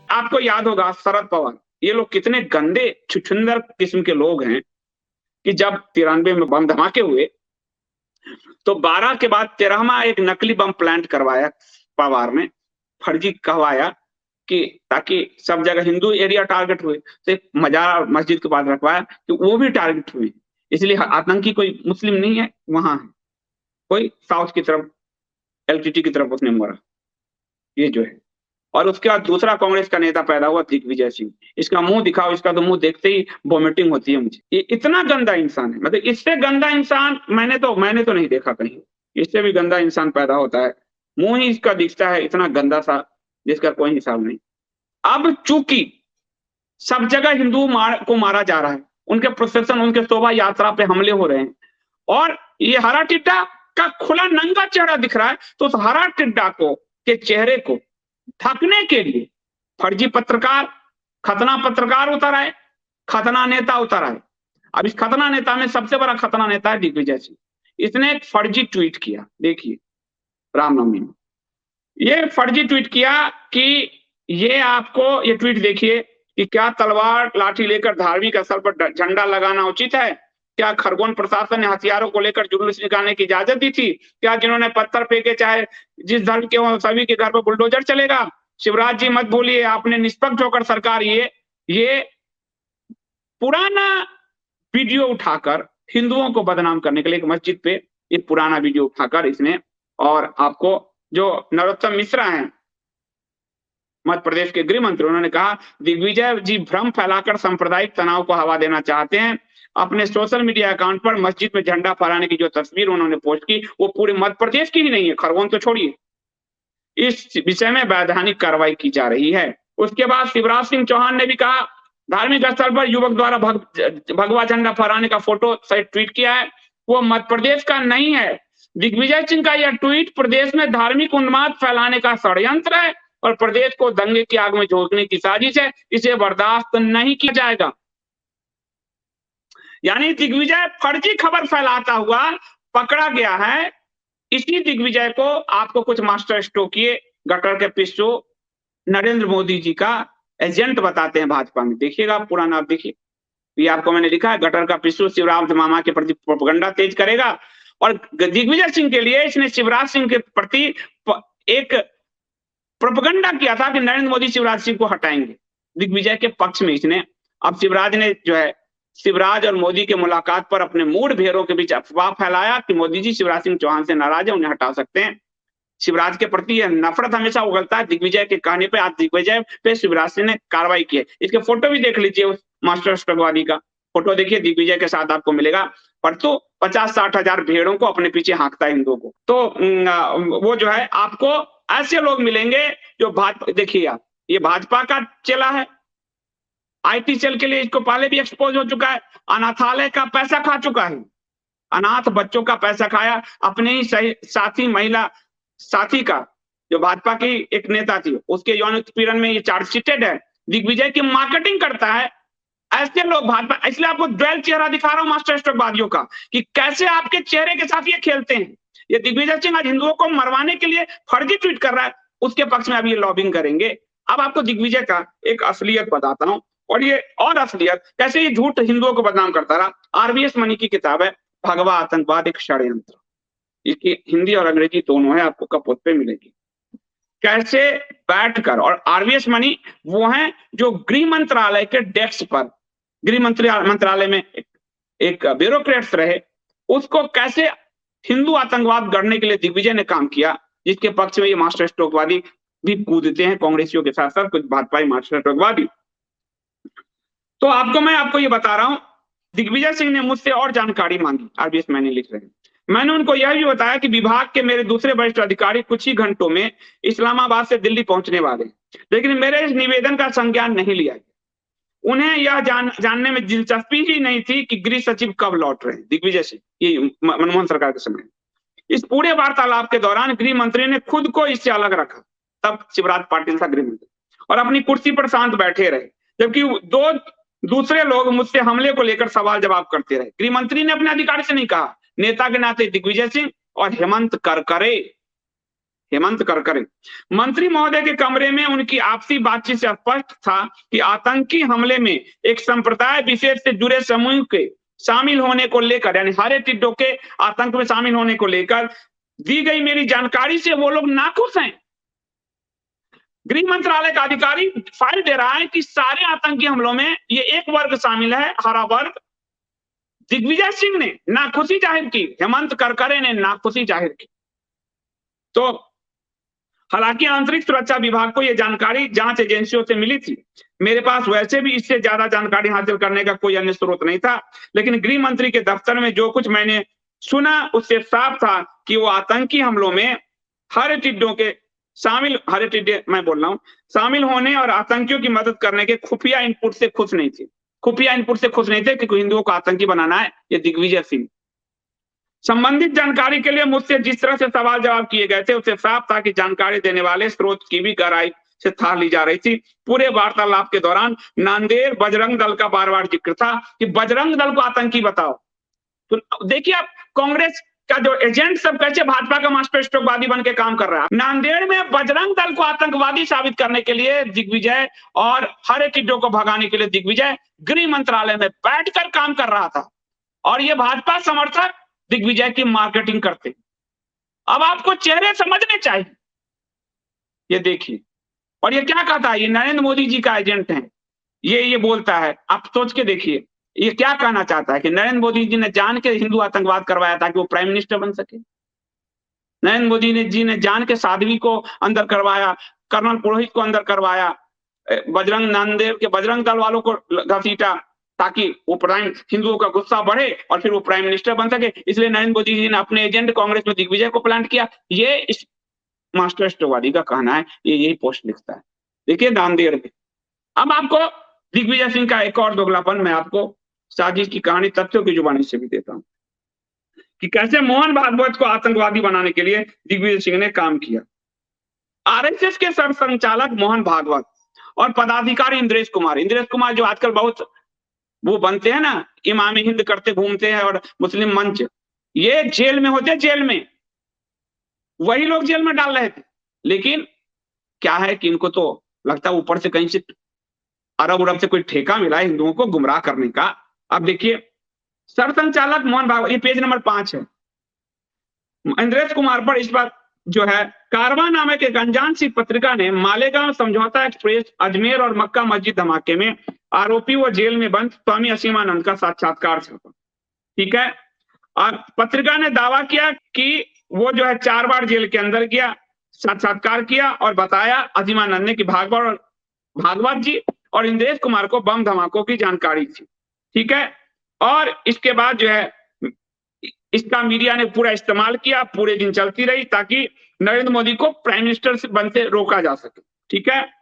आपको याद होगा शरद पवार, ये लोग कितने गंदे छुछुंदर किस्म के लोग हैं कि जब 93 में बम धमाके हुए तो 12 के बाद 13वां एक नकली बम प्लांट करवाया पवार ने, फर्जी कहवाया कि ताकि सब जगह हिंदू एरिया टारगेट हुए, तो एक मजार मस्जिद के पास रखवाया कि वो भी टारगेट हुए, इसलिए आतंकी कोई मुस्लिम नहीं है वहां है, कोई साउथ की तरफ एलटीटी की तरफ उसने मरा, ये जो है। और उसके बाद दूसरा कांग्रेस का नेता पैदा हुआ दिग्विजय सिंह, इसका मुंह दिखाओ, इसका तो मुंह देखते ही वॉमिटिंग होती है मुझे, ये इतना गंदा इंसान है, मतलब इससे गंदा इंसान मैंने तो नहीं देखा कहीं, इससे भी गंदा इंसान पैदा होता है, मुंह ही इसका दिखता है इतना गंदा सा जिसका कोई हिसाब नहीं। अब चूंकि सब जगह को मारा जा रहा है, उनके प्रोसेशन, उनके शोभा यात्रा पे हमले हो रहे हैं और ये हरा टिड्डा का खुला नंगा चेहरा दिख रहा है, तो उस हरा टिड्डा को के चेहरे को ढकने के लिए फर्जी पत्रकार, खतना पत्रकार उतर आए, खतना नेता उतर आए। अब इस खतना नेता में सबसे बड़ा खतना नेता है दिग्विजय सिंह, इसने एक फर्जी ट्वीट किया, देखिए रामनवमी में ये फर्जी ट्वीट किया कि ये ट्वीट देखिए कि क्या तलवार लाठी लेकर धार्मिक स्थल पर झंडा लगाना उचित है? क्या खरगोन प्रशासन ने हथियारों को लेकर जुलूस निकालने की इजाजत दी थी? क्या जिन्होंने पत्थर फेंके चाहे जिस धर्म के हो सभी के घर पर बुलडोजर चलेगा? शिवराज जी मत भूलिए, आपने निष्पक्ष होकर सरकार ये पुराना वीडियो उठाकर हिंदुओं को बदनाम करने के लिए एक मस्जिद पे एक पुराना वीडियो उठाकर इसने, और आपको जो नरोत्तम मिश्रा हैं मध्य प्रदेश के गृह मंत्री, उन्होंने कहा दिग्विजय जी भ्रम फैलाकर सांप्रदायिक तनाव को हवा देना चाहते हैं। अपने सोशल मीडिया अकाउंट पर मस्जिद में झंडा फहराने की जो तस्वीर उन्होंने पोस्ट की वो पूरे मध्य प्रदेश की ही नहीं है, खरगोन तो छोड़िए, इस विषय में वैधानिक कार्रवाई की जा रही है। उसके बाद शिवराज सिंह चौहान ने भी कहा धार्मिक स्थल पर युवक द्वारा भगवा झंडा फहराने का फोटो सहित ट्वीट किया है, वो मध्य प्रदेश का नहीं है। दिग्विजय सिंह का यह ट्वीट प्रदेश में धार्मिक उन्माद फैलाने का षड्यंत्र है और प्रदेश को दंगे की आग में झोंकने की साजिश है, इसे बर्दाश्त नहीं किया जाएगा। यानी दिग्विजय फर्जी खबर फैलाता हुआ पकड़ा गया है। इसी दिग्विजय को आपको कुछ मास्टर स्ट्रोकिए गटर के पिस्सू नरेंद्र मोदी जी का एजेंट बताते हैं भाजपा में, देखिएगा पूरा नाम देखिए, ये आपको मैंने लिखा है, गटर का पिस्सू शिवराज मामा के प्रति प्रोपेगेंडा तेज करेगा और दिग्विजय सिंह के लिए इसने शिवराज सिंह के प्रति एक प्रोपेगेंडा किया था कि नरेंद्र मोदी शिवराज सिंह को हटाएंगे, दिग्विजय के पक्ष में इसने। अब शिवराज ने जो है शिवराज और मोदी के मुलाकात पर अपने मूड भेरों के बीच अफवाह फैलाया कि मोदी जी शिवराज सिंह चौहान से नाराज है, उन्हें हटा सकते हैं। शिवराज के प्रति यह नफरत हमेशा उगलता है, दिग्विजय के कहने पे आज दिग्विजय पे शिवराज सिंह ने कार्रवाई की है। इसके फोटो भी देख लीजिए, उस मास्टर स्ट्रोकवादी का फोटो देखिए, दिग्विजय के साथ आपको मिलेगा, पर तो 50-60 हजार भेड़ों को अपने पीछे हाँकता है हिंदुओं को। तो वो जो है आपको ऐसे लोग मिलेंगे जो भाजपा, देखिए आप ये भाजपा का चेला है, आईटी सेल के लिए इसको पहले भी एक्सपोज हो चुका है, अनाथालय का पैसा खा चुका है, अनाथ बच्चों का पैसा खाया, अपने ही साथी महिला साथी का, जो भाजपा की एक नेता थी, उसके यौन उत्पीड़न में ये चार्जशीटेड है, दिग्विजय की मार्केटिंग करता है। ऐसे लोग भाजपा, इसलिए आपको ड्वेल चेहरा दिखा रहा हूं मास्टर स्ट्रोकवादियों का कि कैसे आपके चेहरे के साथ ये खेलते हैं। ये दिग्विजय सिंह आज हिंदुओं को मरवाने के लिए फर्जी ट्वीट कर रहा है, उसके पक्ष में अब ये लॉबिंग करेंगे। अब आपको दिग्विजय का एक असलियत बताता हूं, और ये और असलियत कैसे ये झूठ हिंदुओं को बदनाम करता रहा। आरवीएस मनी की किताब है भगवा आतंकवाद एक षड्यंत्र, इसकी हिंदी और अंग्रेजी दोनों है, आपको कपोत पे मिलेगी। कैसे बैठकर, और आरवीएस मनी वो हैं जो गृह मंत्रालय के डेस्क पर, गृह मंत्रालय में एक ब्यूरोक्रेट्स रहे, उसको कैसे हिंदू आतंकवाद गढ़ने के लिए दिग्विजय ने काम किया, जिसके पक्ष में ये मास्टर स्ट्रोकवादी भी कूदते हैं, कांग्रेसियों के साथ साथ कुछ भाजपाई मास्टर स्ट्रोकवादी। तो आपको ये बता रहा हूं, दिग्विजय सिंह ने मुझसे और जानकारी मांगी, आरबीएस मैंने लिख रहे हैं। मैंने उनको यह भी बताया कि विभाग के मेरे दूसरे वरिष्ठ अधिकारी कुछ ही घंटों में इस्लामाबाद से दिल्ली पहुंचने वाले हैं, लेकिन मेरे इस निवेदन का संज्ञान नहीं लिया गया। उन्हें यह जानने में दिलचस्पी ही नहीं थी कि गृह सचिव कब लौट रहे हैं, दिग्विजय सिंह, ये मनमोहन सरकार के समय। इस पूरे वार्तालाप के दौरान गृह मंत्री ने खुद को इससे अलग रखा, तब शिवराज पाटिल था गृह मंत्री, और अपनी कुर्सी पर शांत बैठे रहे, जबकि दो दूसरे लोग मुझसे हमले को लेकर सवाल जवाब करते रहे। गृह मंत्री ने अपने अधिकारी से नहीं कहा, नेता के नाते दिग्विजय सिंह और हेमंत करकरे। मंत्री महोदय के कमरे में उनकी आपसी बातचीत से स्पष्ट था कि आतंकी हमले में एक संप्रदाय विशेष से जुड़े समूह के शामिल होने को लेकर, यानी हरे टिड्डों के आतंक में शामिल होने को लेकर दी गई मेरी जानकारी से वो लोग नाखुश हैं। गृह मंत्रालय का अधिकारी फाइल दे रहा है कि सारे आतंकी हमलों में ये एक वर्ग शामिल है, हरा वर्ग। दिग्विजय सिंह ने नाखुशी जाहिर की, हेमंत करकरे ने नाखुशी जाहिर की। तो हालांकि आंतरिक सुरक्षा विभाग को यह जानकारी जांच एजेंसियों से मिली थी। मेरे पास वैसे भी इससे ज्यादा जानकारी हासिल करने का कोई अन्य स्रोत नहीं था, लेकिन गृह मंत्री के दफ्तर में जो कुछ मैंने सुना उससे साफ था कि वो आतंकी हमलों में हरे टिड्डों के शामिल होने और आतंकियों की मदद करने के खुफिया इनपुट से खुश नहीं थे कि हिंदुओं को आतंकी बनाना है। ये दिग्विजय सिंह। संबंधित जानकारी के लिए मुझसे जिस तरह से सवाल जवाब किए गए थे उससे साफ था कि जानकारी देने वाले स्रोत की भी गहराई से थाह ली जा रही थी। पूरे वार्तालाप के दौरान नांदेड़ बजरंग दल का बार बार जिक्र था कि बजरंग दल को आतंकी बताओ। तो देखिए आप कांग्रेस का जो एजेंट सब कैसे भाजपा का मास्टर स्ट्रोकवादी बन के काम कर रहा है। नांदेड़ में बजरंग दल को आतंकवादी साबित करने के लिए दिग्विजय और हरे टिड्डों को भगाने के लिए दिग्विजय गृह मंत्रालय में बैठकर काम कर रहा था और ये भाजपा समर्थक दिग्विजय की मार्केटिंग करते। अब आपको चेहरे समझने चाहिए। ये देखिए, और ये क्या कहता है, ये नरेंद्र मोदी जी का एजेंट है, ये बोलता है। आप सोच के देखिए ये क्या कहना चाहता है कि नरेंद्र मोदी जी ने जान के हिंदू आतंकवाद करवाया ताकि वो प्राइम मिनिस्टर बन सके। नरेंद्र मोदी जी ने जान के साध्वी को अंदर करवाया, कर्नल पुरोहित को अंदर करवाया, नांदेड़ के बजरंग दल वालों को घसीटा ताकि वो प्राइम हिंदुओं का गुस्सा बढ़े और फिर वो प्राइम मिनिस्टर बन सके। इसलिए नरेंद्र मोदी जी ने अपने एजेंट कांग्रेस में दिग्विजय को प्लांट किया। ये इस मास्टर स्ट्रोकवादी का कहना है, ये यही पोस्ट लिखता है। देखिए नांदेड़ में। अब आपको दिग्विजय सिंह का एक और दोगलापन मैं आपको साजिश की कहानी तथ्यों की जुबानी से भी देता हूं कि कैसे मोहन भागवत को आतंकवादी बनाने के लिए दिग्विजय सिंह ने काम किया। आरएसएस के सरसंचालक मोहन भागवत और पदाधिकारी इंद्रेश कुमार जो आजकल बहुत वो बनते हैं ना, इमाम हिंद करते घूमते हैं और मुस्लिम मंच, ये जेल में होते, जेल में वही लोग जेल में डाल रहे थे। लेकिन क्या है कि इनको तो लगता है ऊपर से कहीं से अरब से कोई ठेका मिला हिंदुओं को गुमराह करने का। अब देखिए सरसंचालक मोहन भागवत, ये पेज नंबर 5 है। इंद्रेश कुमार पर इस बार जो है कारवां नामे के अनजान सी पत्रिका ने मालेगांव समझौता एक्सप्रेस, अजमेर और मक्का मस्जिद धमाके में आरोपी व जेल में बंद स्वामी असीमानंद का साक्षात्कार छापा। ठीक है, और पत्रिका ने दावा किया कि वो जो है 4 बार जेल के अंदर गया, साक्षात्कार किया और बताया असीमानंद ने कि भागवत जी और इंद्रेश कुमार को बम धमाकों की जानकारी थी। ठीक है, और इसके बाद जो है इसका मीडिया ने पूरा इस्तेमाल किया, पूरे दिन चलती रही ताकि नरेंद्र मोदी को प्राइम मिनिस्टर से बनते रोका जा सके। ठीक है,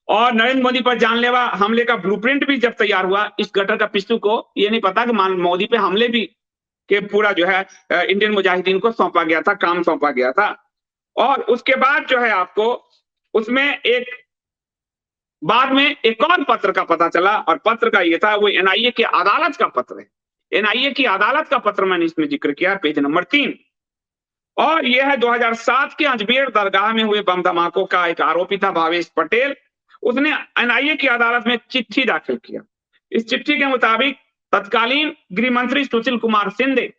और नरेंद्र मोदी पर जानलेवा हमले का ब्लूप्रिंट भी जब तैयार हुआ, इस गटर का पिस्सू को ये नहीं पता कि मोदी पे हमले भी के पूरा जो है इंडियन मुजाहिदीन को सौंपा गया था, काम सौंपा गया था। और उसके बाद जो है आपको उसमें बाद में एक और पत्र का पता चला, और पत्र का ये था, वो एनआईए की अदालत का पत्र है। एनआईए की अदालत का पत्र मैंने इसमें जिक्र किया, पेज नंबर 3। और यह है 2007 के अजमेर दरगाह में हुए बम धमाकों का एक आरोपी था भावेश पटेल। उसने एनआईए की अदालत में चिट्ठी दाखिल किया। इस चिट्ठी के मुताबिक तत्कालीन गृह मंत्री सुशील कुमार शिंदे,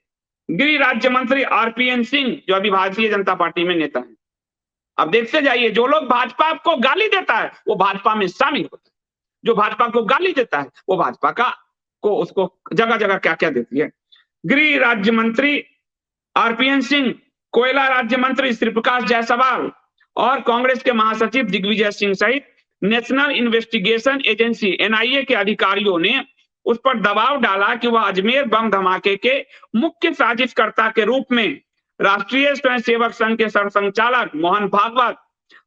गृह राज्य मंत्री आरपीएन सिंह जो अभी भारतीय जनता पार्टी में नेता है, अब देखते जाइए, जो लोग भाजपा को गाली देता है वो भाजपा में शामिल होता है, जो भाजपा को गाली देता है वो भाजपा को उसको जगह जगह क्या क्या देती है। गृह राज्य मंत्री आरपीएन सिंह, कोयला राज्य मंत्री श्री प्रकाश जायसवाल और कांग्रेस के महासचिव दिग्विजय सिंह सहित नेशनल इन्वेस्टिगेशन एजेंसी एनआईए के अधिकारियों ने उस पर दबाव डाला कि वह अजमेर बम धमाके के मुख्य साजिशकर्ता के रूप में राष्ट्रीय स्वयंसेवक संघ के सरसंचालक मोहन भागवत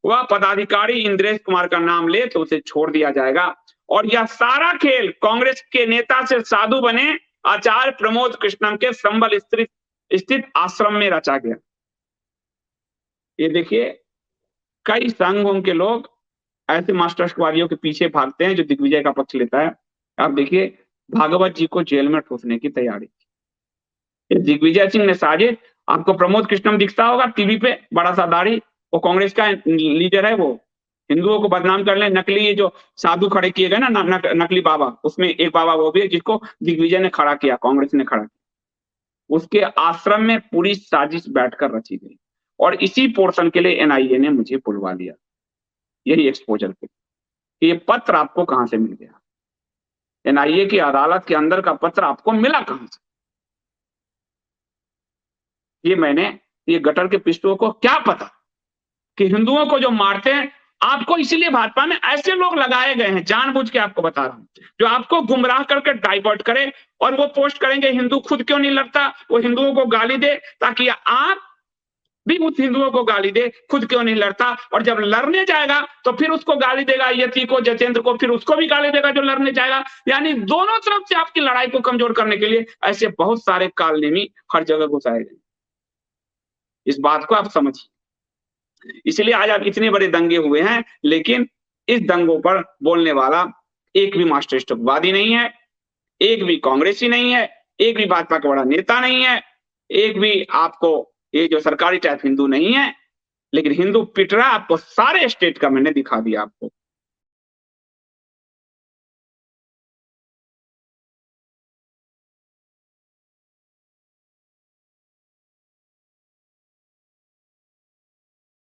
व पदाधिकारी इंद्रेश कुमार का नाम ले तो उसे छोड़ दिया जाएगा। और यह सारा खेल कांग्रेस के नेता से साधु बने आचार्य प्रमोद कृष्णम के संबल स्थित आश्रम में रचा गया। ये देखिए, कई संघों के लोग ऐसे मास्टरवादियों के पीछे भागते हैं जो दिग्विजय का पक्ष लेता है। आप देखिए, भागवत जी को जेल में ठूसने की तैयारी की। दिग्विजय सिंह ने साजिश आपको प्रमोद कृष्णम दिखता होगा टीवी पे, बड़ा सा दाढ़ी, वो कांग्रेस का लीडर है। वो हिंदुओं को बदनाम करने नकली ये जो साधु खड़े किए गए ना, नकली बाबा, उसमें एक बाबा वो भी है जिसको दिग्विजय ने खड़ा किया, कांग्रेस ने खड़ा किया। उसके आश्रम में पूरी साजिश बैठकर रची गई और इसी पोर्शन के लिए एनआईए ने मुझे बुलवा लिया, यही एक्सपोजर पे। ये पत्र आपको कहां से मिल गया? एनआईए की अदालत के अंदर का पत्र आपको मिला कहां से? ये गटर के पिस्टुओं को क्या पता कि हिंदुओं को जो मारते हैं, आपको इसीलिए भाजपा में ऐसे लोग लगाए गए हैं, जानबूझ के आपको बता रहा हूं, जो आपको गुमराह करके डाइवर्ट करे और वो पोस्ट करेंगे हिंदू खुद क्यों नहीं लड़ता, वो हिंदुओं को गाली दे ताकि आप भी उस हिंदुओं को गाली दे, खुद क्यों नहीं लड़ता, और जब लड़ने जाएगा तो फिर उसको गाली देगा, यति को, जतेंद्र को, फिर उसको भी गाली देगा जो लड़ने जाएगा। यानी दोनों तरफ से आपकी लड़ाई को कमजोर करने के लिए ऐसे बहुत सारे कालनेमी हर जगह घुसाए गए। इस बात को आप समझिए। इसलिए आज आप इतने बड़े दंगे हुए हैं, लेकिन इस दंगों पर बोलने वाला एक भी मास्टर स्ट्रोकवादी नहीं है, एक भी कांग्रेसी नहीं है, एक भी भाजपा का बड़ा नेता नहीं है, एक भी आपको ये जो सरकारी टाइप हिंदू नहीं है। लेकिन हिंदू पिट रहा, आपको सारे स्टेट का मैंने दिखा दिया आपको।